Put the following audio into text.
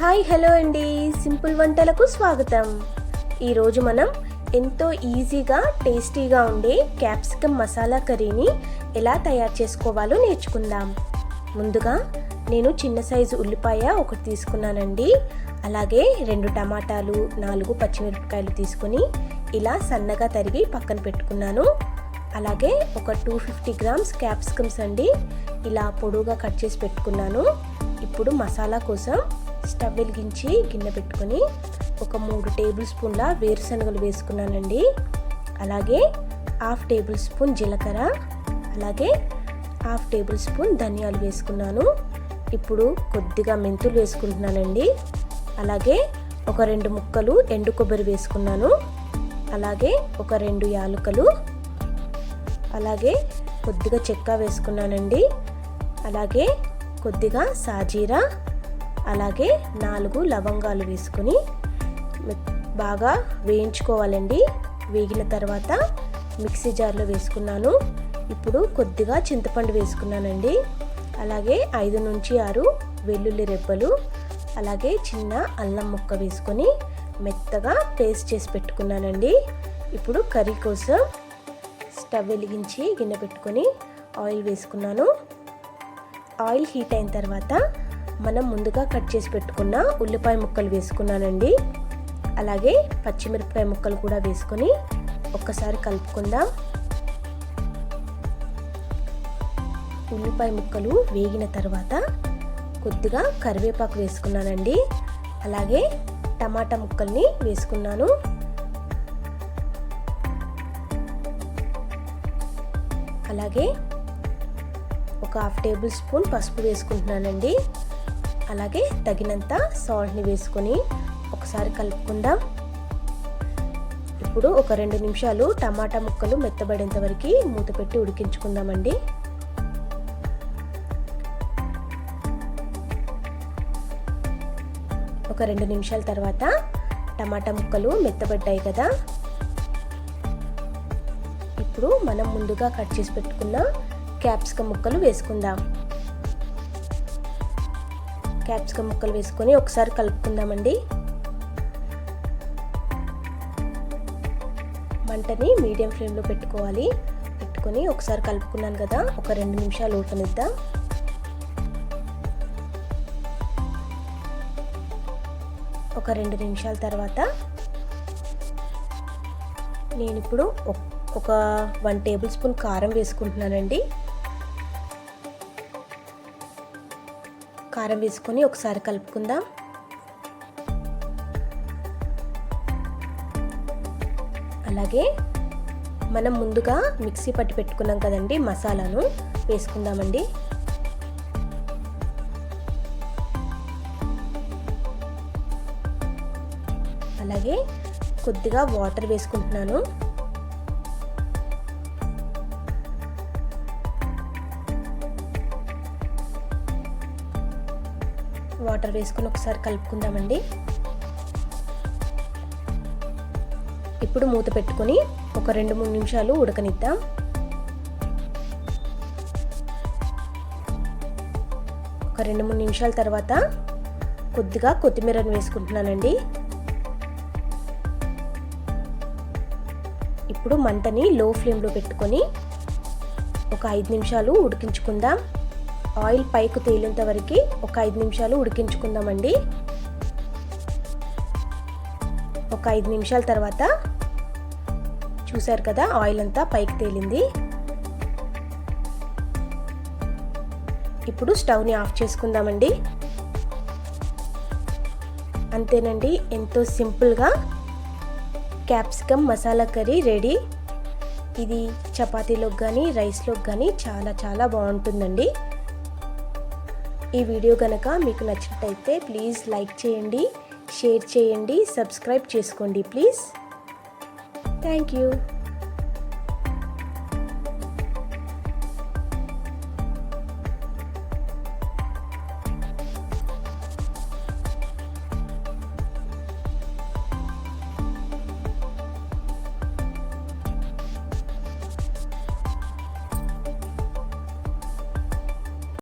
Hi hello అండి, simple వంటలకు స్వాగతం. ఈరోజు మనం ఎంతో ఈజీగా టేస్టీగా ఉండే క్యాప్సికమ్ మసాలా కర్రీని ఎలా తయారు చేసుకోవాలో నేర్చుకుందాం. ముందుగా నేను చిన్న సైజు ఉల్లిపాయ ఒకటి తీసుకున్నానండి. అలాగే 2 టమాటాలు, 4 పచ్చిమిరపకాయలు తీసుకొని ఇలా సన్నగా తరిగి పక్కన పెట్టుకున్నాను. అలాగే ఒక 250 గ్రామ్స్ క్యాప్సికమ్స్ అండి, ఇలా పొడుగా కట్ చేసి పెట్టుకున్నాను. ఇప్పుడు మసాలా కోసం స్టవ్ వెలిగించి గిన్నె పెట్టుకొని ఒక 3 టేబుల్ స్పూన్ల వేరుశనగలు వేసుకున్నానండి. అలాగే 1/2 టేబుల్ స్పూన్ జీలకర్ర, అలాగే 1/2 టేబుల్ స్పూన్ ధనియాలు వేసుకున్నాను. ఇప్పుడు కొద్దిగా మెంతులు వేసుకుంటున్నానండి. అలాగే ఒక 2 ముక్కలు ఎండు కొబ్బరి వేసుకున్నాను. అలాగే ఒక 2 యాలకులు, అలాగే కొద్దిగా చెక్క వేసుకున్నానండి. అలాగే కొద్దిగా సాజీరా, అలాగే 4 లవంగాలు వేసుకొని బాగా వేయించుకోవాలండి. వేగిన తర్వాత మిక్సీ జార్లో వేసుకున్నాను. ఇప్పుడు కొద్దిగా చింతపండు వేసుకున్నానండి. అలాగే 5 నుంచి 6 వెల్లుల్లి రెబ్బలు, అలాగే చిన్న అల్లం ముక్క వేసుకొని మెత్తగా పేస్ట్ చేసి పెట్టుకున్నానండి. ఇప్పుడు కర్రీ కోసం స్టవ్ వెలిగించి గిన్నె పెట్టుకొని ఆయిల్ వేసుకున్నాను. ఆయిల్ హీట్ అయిన తర్వాత మనం ముందుగా కట్ చేసి పెట్టుకున్న ఉల్లిపాయ ముక్కలు వేసుకున్నానండి. అలాగే పచ్చిమిరపకాయ ముక్కలు కూడా వేసుకొని ఒక్కసారి కలుపుకుందాం. ఉల్లిపాయ ముక్కలు వేగిన తర్వాత కొద్దిగా కరివేపాకు వేసుకున్నానండి. అలాగే టమాటా ముక్కల్ని వేసుకున్నాను. అలాగే ఒక 1/2 టేబుల్ స్పూన్ పసుపు వేసుకుంటున్నానండి. అలాగే తగినంత సాల్ట్ని వేసుకొని ఒకసారి కలుపుకుందాం. ఇప్పుడు ఒక 2 నిమిషాలు టమాటా ముక్కలు మెత్తబడేంత వరకు మూత పెట్టి ఉడికించుకుందామండి. ఒక 2 నిమిషాల తర్వాత టమాటా ముక్కలు మెత్తబడ్డాయి కదా. ఇప్పుడు మనం ముందుగా కట్ చేసి పెట్టుకున్న క్యాప్సికమ్ ముక్కలు వేసుకుందాం. క్యాప్సికమ్ ముక్కలు వేసుకొని ఒకసారి కలుపుకుందామండి. మంటని మీడియం ఫ్లేమ్లో పెట్టుకోవాలి. పెట్టుకొని ఒకసారి కలుపుకున్నాను కదా, ఒక 2 నిమిషాలు ఉడకనిద్దాం. ఒక 2 నిమిషాల తర్వాత నేను ఇప్పుడు ఒక 1 టేబుల్ స్పూన్ కారం వేసుకుంటున్నానండి. కారం వేసుకొని ఒకసారి కలుపుకుందాం. అలాగే మనం ముందుగా మిక్సీ పట్టి పెట్టుకున్నాం కదండి, మసాలాను వేసుకుందామండి. అలాగే కొద్దిగా వాటర్ వేసుకుంటున్నాను. వాటర్ వేసుకొని ఒకసారి కలుపుకుందామండి. ఇప్పుడు మూత పెట్టుకొని ఒక 2-3 నిమిషాలు ఉడకనిద్దాం. ఒక 2-3 నిమిషాల తర్వాత కొద్దిగా కొత్తిమీరను వేసుకుంటున్నానండి. ఇప్పుడు మంటని లో ఫ్లేమ్లో పెట్టుకొని ఒక 5 నిమిషాలు ఉడికించుకుందాం. ఆయిల్ పైకి తేలేంత వరకు ఒక 5 నిమిషాలు ఉడికించుకుందామండి. ఒక 5 నిమిషాల తర్వాత చూసారు కదా, ఆయిల్ అంతా పైకి తేలింది. ఇప్పుడు స్టవ్ని ఆఫ్ చేసుకుందామండి. అంతేనండి, ఎంతో సింపుల్గా క్యాప్సికమ్ మసాలా కర్రీ రెడీ. ఇది చపాతీలోకి కానీ రైస్లోకి కానీ చాలా చాలా బాగుంటుందండి. ఈ వీడియో కనుక మీకు నచ్చినట్టయితే ప్లీజ్ లైక్ చేయండి, షేర్ చేయండి, సబ్స్క్రైబ్ చేసుకోండి ప్లీజ్. Thank you.